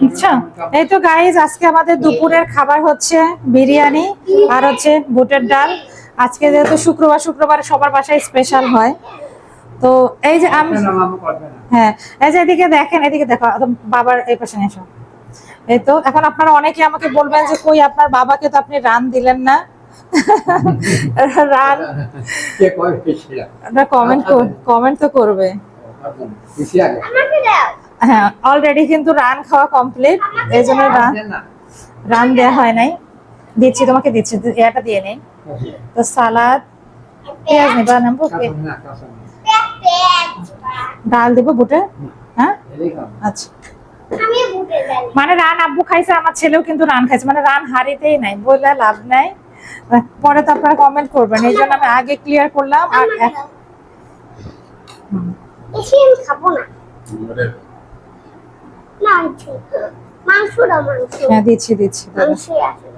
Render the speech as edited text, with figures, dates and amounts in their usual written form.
আচ্ছা, এই তো গাইজ আজকে আমাদের দুপুরের খাবার হচ্ছে বিরিয়ানি আর হচ্ছে বুটের ডাল। আজকে যেহেতু শুক্রবার সবার বাসায় স্পেশাল হয়, তো এই যে আমি হ্যাঁ এই যে এদিকে দেখেন, এদিকে দেখো বাবার এই পাশে এসো। এই তো এখন আপনারা অনেকে আমাকে বলবেন যে কই আপনার বাবাকে তো আপনি রান দিলেন না। রান কমেন্ট তো করবে। হ্যাঁ অলরেডি কিন্তু রান খাওয়া কমপ্লিট, এই জন্য রান দেওয়া হয় নাই। দিচ্ছি তোমাকে, দিচ্ছি, এটা দিয়ে নেই। তো সালাদ, পেঁয়াজ নেবা, নেবো, ডাল দেবো বুটে। হ্যাঁ আচ্ছা, মানে রান আব্বু খাইছে, আমার ছেলেও কিন্তু রান খাইছে, মানে রান হারিতেই নাই, বললে লাভ নাই, পরে তো আপনারা কমেন্ট করবেন, এই জন্য আমি আগে ক্লিয়ার করলাম। আর খাবো না, মাংস, হ্যাঁ দিচ্ছি, মাংস আছে।